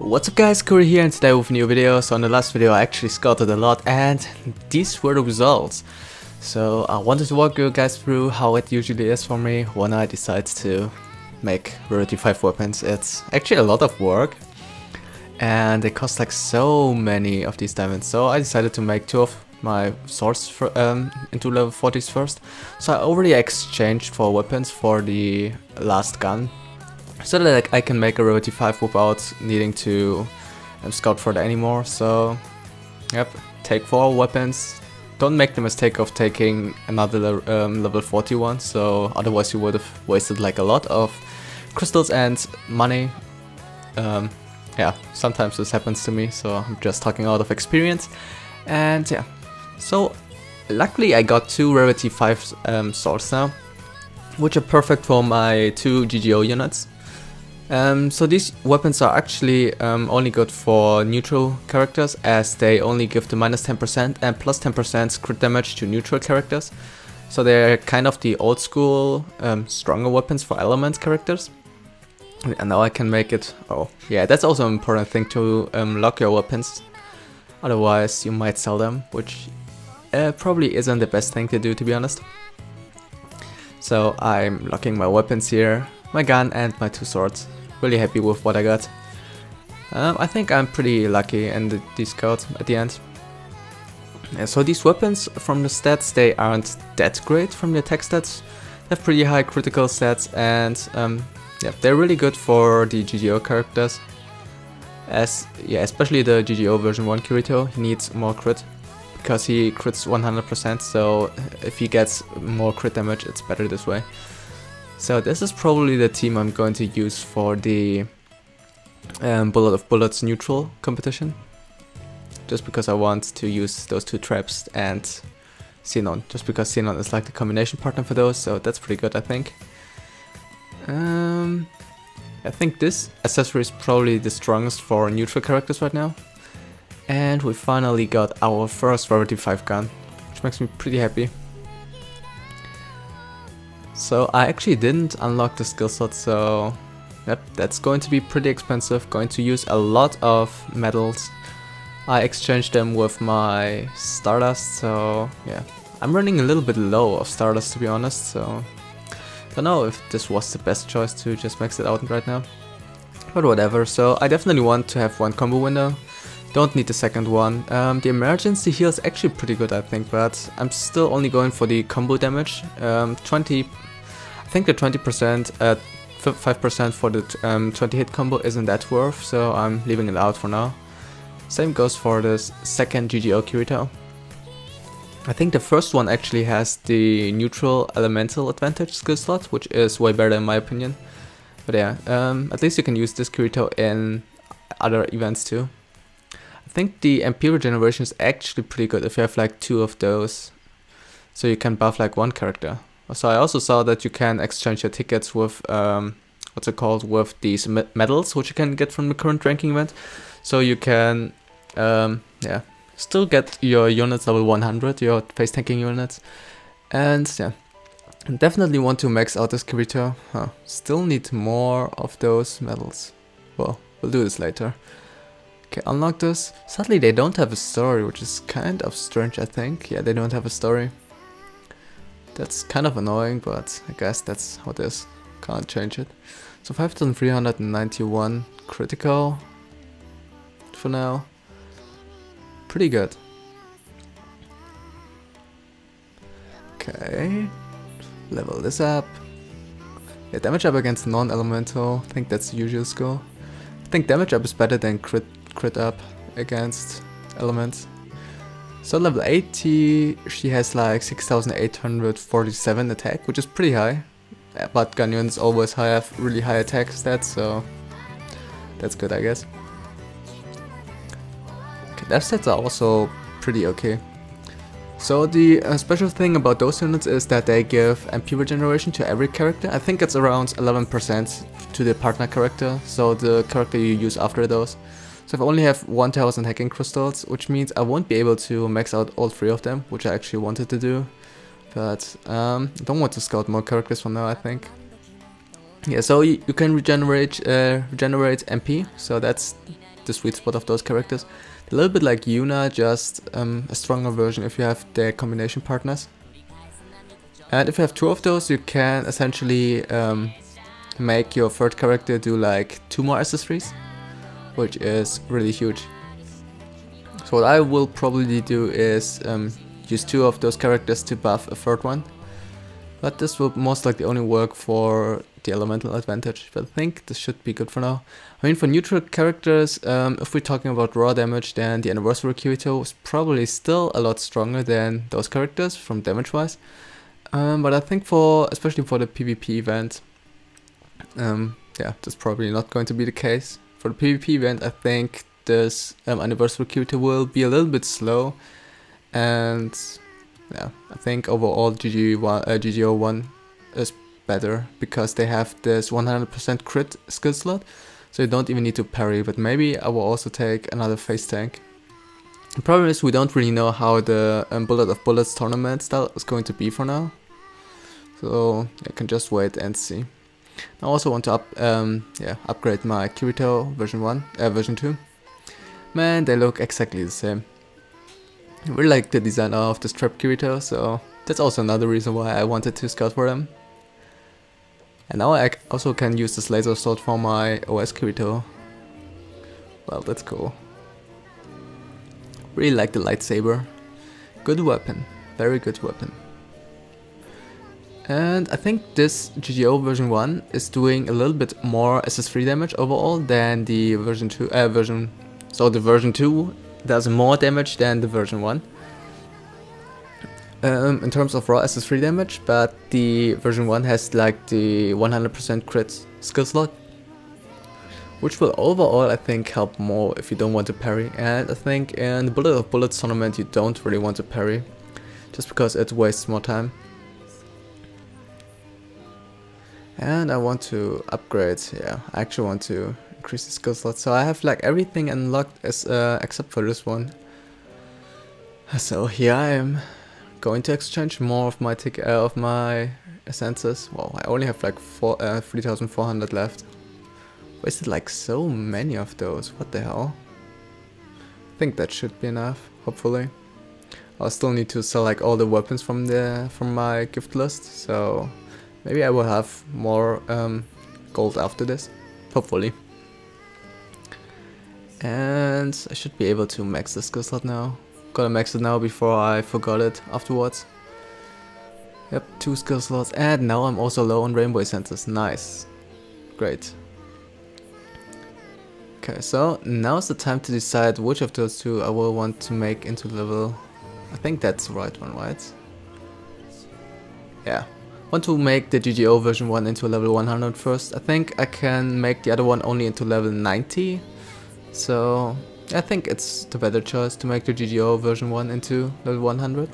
What's up guys, Kuroo here, and today with a new video. So in the last video I actually scouted a lot and these were the results. So I wanted to walk you guys through how it usually is for me when I decide to make Rarity 5 weapons. It's actually a lot of work and they cost like so many of these diamonds. So I decided to make 2 of my swords into level 40s first. So I already exchanged 4 weapons for the last gun, so that I can make a Rarity 5 without needing to scout for that anymore. So yep, take 4 weapons. Don't make the mistake of taking another level 41, so otherwise you would have wasted like a lot of crystals and money. Yeah, sometimes this happens to me, so I'm just talking out of experience. And yeah, so luckily I got 2 Rarity 5 swords now, which are perfect for my 2 GGO units. So these weapons are actually only good for neutral characters, as they only give the minus 10% and plus 10% crit damage to neutral characters. So they're kind of the old school stronger weapons for element characters. And now I can make it. Oh yeah, that's also an important thing to lock your weapons, otherwise you might sell them, which probably isn't the best thing to do, to be honest. So I'm locking my weapons here, my gun and my 2 swords. Really happy with what I got. I think I'm pretty lucky in these codes at the end. Yeah, so these weapons from the stats, they aren't that great from the attack stats. They have pretty high critical stats and yeah, they're really good for the GGO characters. Especially the GGO version 1 Kuroo, he needs more crit because he crits 100%, so if he gets more crit damage it's better this way. So this is probably the team I'm going to use for the Bullet of Bullets neutral competition. Just because I want to use those 2 traps and Xenon. Just because Xenon is like the combination partner for those, so that's pretty good, I think. I think this accessory is probably the strongest for neutral characters right now. And we finally got our first Rarity 5 gun, which makes me pretty happy. So I actually didn't unlock the skill slot, so yep, that's going to be pretty expensive, going to use a lot of medals. I exchanged them with my Stardust, so yeah, I'm running a little bit low of Stardust, to be honest, so don't know if this was the best choice to just max it out right now, but whatever. So I definitely want to have 1 combo window, don't need the second one. The emergency heal is actually pretty good, I think, but I'm still only going for the combo damage. I think the 20% at 5% for the 20 hit combo isn't that worth, so I'm leaving it out for now. Same goes for this second GGO Kuroo. I think the first one actually has the neutral elemental advantage skill slot, which is way better in my opinion. But yeah, at least you can use this Kuroo in other events too. I think the MP regeneration is actually pretty good if you have like 2 of those, so you can buff like 1 character. So I also saw that you can exchange your tickets with what's it called, with these medals, which you can get from the current ranking event. So you can yeah, still get your units level 100, your face tanking units. And yeah, definitely want to max out this Kuroo. Still need more of those medals. Well, we'll do this later. Okay, unlock this. Sadly they don't have a story, which is kind of strange, I think. Yeah, they don't have a story. That's kind of annoying, but I guess that's how it is. Can't change it. So 5391 critical for now. Pretty good. Okay, level this up. Yeah, damage up against non-elemental. I think that's the usual score. I think damage up is better than crit up against elements. So level 80, she has like 6847 attack, which is pretty high. But gun units always have really high attack stats, so that's good, I guess. Okay, their stats are also pretty okay. So the special thing about those units is that they give MP regeneration to every character. I think it's around 11% to the partner character, so the character you use after those. So I only have 1000 hacking crystals, which means I won't be able to max out all 3 of them, which I actually wanted to do. But I don't want to scout more characters for now, I think. Yeah, so you can regenerate MP, so that's the sweet spot of those characters. A little bit like Yuna, just a stronger version if you have their combination partners. And if you have 2 of those, you can essentially make your third character do like 2 more SS3s, which is really huge. So what I will probably do is use 2 of those characters to buff a third one. But this will most likely only work for the elemental advantage, but I think this should be good for now. I mean, for neutral characters, if we're talking about raw damage, then the Anniversary Kirito is probably still a lot stronger than those characters from damage wise. But I think especially for the PvP event, yeah, that's probably not going to be the case. For the PvP event, I think this Anniversary Kirito will be a little bit slow, and yeah, I think overall GGO1 is better because they have this 100% crit skill slot, so you don't even need to parry. But maybe I will also take another face tank. The problem is we don't really know how the Bullet of Bullets tournament style is going to be for now, so I can just wait and see. I also want to upgrade my Kirito version 2. Man, they look exactly the same. I really like the design of the strap Kirito, so that's also another reason why I wanted to scout for them. And now I also can use this laser sword for my OS Kirito. Well, that's cool. Really like the lightsaber. Good weapon, very good weapon. And I think this GGO version 1 is doing a little bit more SS3 damage overall than the version 2. So the version 2 does more damage than the version 1 in terms of raw SS3 damage, but the version 1 has like the 100% crit skill slot, which will overall I think help more if you don't want to parry. And I think in the Bullet of Bullets tournament you don't really want to parry, just because it wastes more time. And I want to upgrade, yeah, I actually want to increase the skill slot, so I have like everything unlocked as except for this one. So here I am, going to exchange more of my essences. Wow, I only have like 3,400 left. Wasted like so many of those, what the hell? I think that should be enough, hopefully. I'll still need to sell like all the weapons from my gift list, so maybe I will have more gold after this, hopefully. And I should be able to max the skill slot now. Gotta max it now before I forgot it afterwards. Yep, 2 skill slots, and now I'm also low on rainbow essences. Nice. Great. Okay, so now's the time to decide which of those 2 I will want to make into level. I think that's the right one, right? Yeah. Want to make the GGO version 1 into level 100 first. I think I can make the other one only into level 90. So I think it's the better choice to make the GGO version 1 into level 100.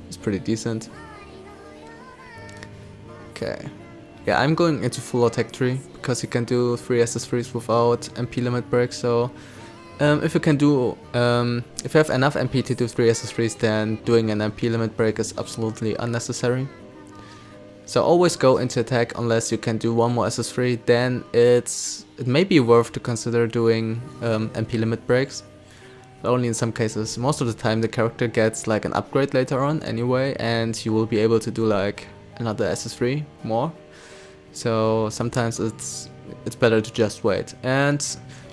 It's pretty decent. Okay. Yeah, I'm going into full attack tree because you can do 3 SS3s without MP limit break, so if you can do, if you have enough MP to do 3 SS3s, then doing an MP limit break is absolutely unnecessary. So always go into attack unless you can do 1 more SS3, then it may be worth to consider doing MP limit breaks. But only in some cases. Most of the time the character gets like an upgrade later on anyway, and you will be able to do like another SS3 more. So sometimes it's better to just wait. And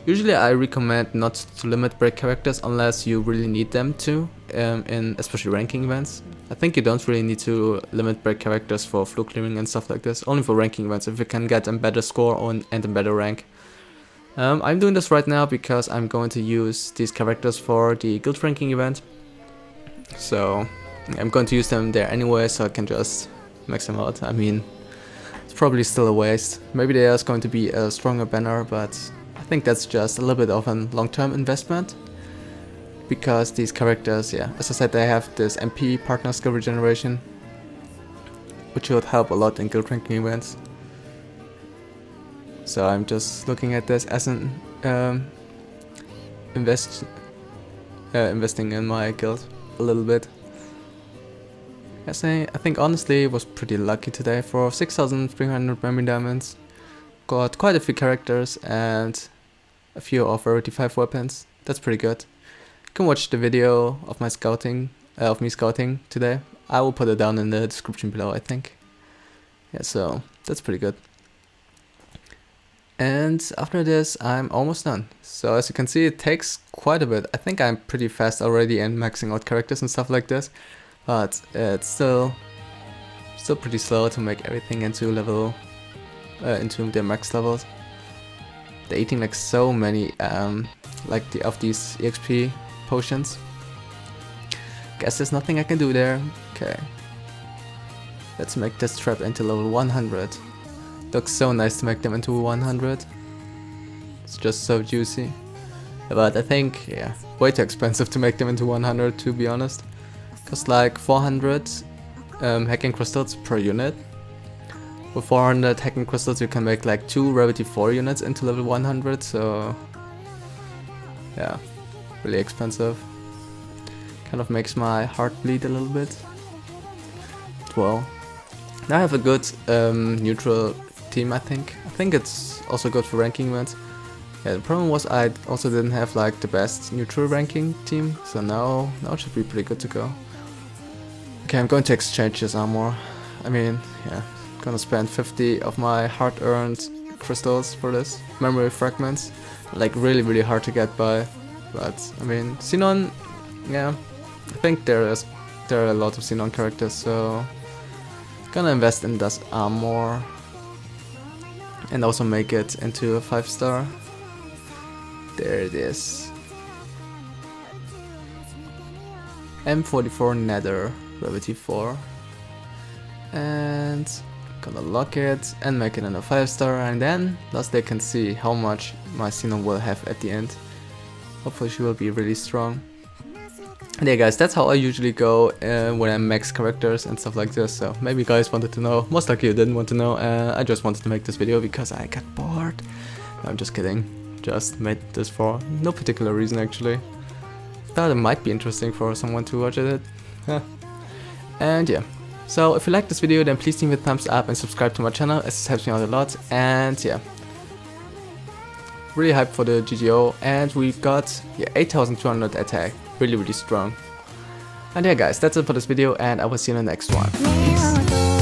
usually I recommend not to limit break characters unless you really need them to, in especially ranking events. I think you don't really need to limit break characters for fluke clearing and stuff like this, only for ranking events if you can get a better score and a better rank. I'm doing this right now because I'm going to use these characters for the guild ranking event. So I'm going to use them there anyway, so I can just max them out. I mean, it's probably still a waste. Maybe there's going to be a stronger banner, but I think that's just a little bit of a long-term investment. Because these characters, yeah, as I said, they have this MP partner skill regeneration, which would help a lot in guild ranking events. So I'm just looking at this as an investing in my guild a little bit. I think honestly it was pretty lucky today for 6,300 memory diamonds. got quite a few characters and a few of rarity 5 weapons. That's pretty good. You can watch the video of my scouting, of me scouting today. I will put it down in the description below, I think. Yeah, so that's pretty good. And after this, I'm almost done. So as you can see, it takes quite a bit. I think I'm pretty fast already in maxing out characters and stuff like this, but it's still pretty slow to make everything into level, into their max levels. They're eating like so many, like of these EXP potions. Guess there's nothing I can do there. Okay. Let's make this trap into level 100. Looks so nice to make them into 100. It's just so juicy. But I think, yeah, way too expensive to make them into 100, to be honest. Cost like 400 hacking crystals per unit. With 400 hacking crystals you can make like 2 rarity 4 units into level 100, so yeah, really expensive. Kind of makes my heart bleed a little bit. Well, now I have a good neutral team, I think. I think it's also good for ranking events. Yeah, the problem was I also didn't have like the best neutral ranking team, so now it should be pretty good to go. Okay, I'm going to exchange this armor. I mean, yeah, I'm gonna spend 50 of my hard-earned crystals for this. Memory fragments, like really hard to get by, but I mean, Xenon, yeah, I think there are a lot of Xenon characters, so gonna invest in this armor and also make it into a 5-star. There it is. M44 Nether, rarity 4. And gonna lock it and make it in a 5-star, and then last they can see how much my Xenon will have at the end. Hopefully she will be really strong. And yeah guys, that's how I usually go when I max characters and stuff like this, so maybe you guys wanted to know. Most likely you didn't want to know, I just wanted to make this video because I got bored. No, I'm just kidding, just made this for no particular reason actually. Thought it might be interesting for someone to watch it. And yeah, so if you like this video then please leave a thumbs up and subscribe to my channel, as this helps me out a lot. And yeah, really hyped for the GGO, and we got 8200 attack. Really strong. And yeah guys, that's it for this video, and I will see you in the next one. Peace.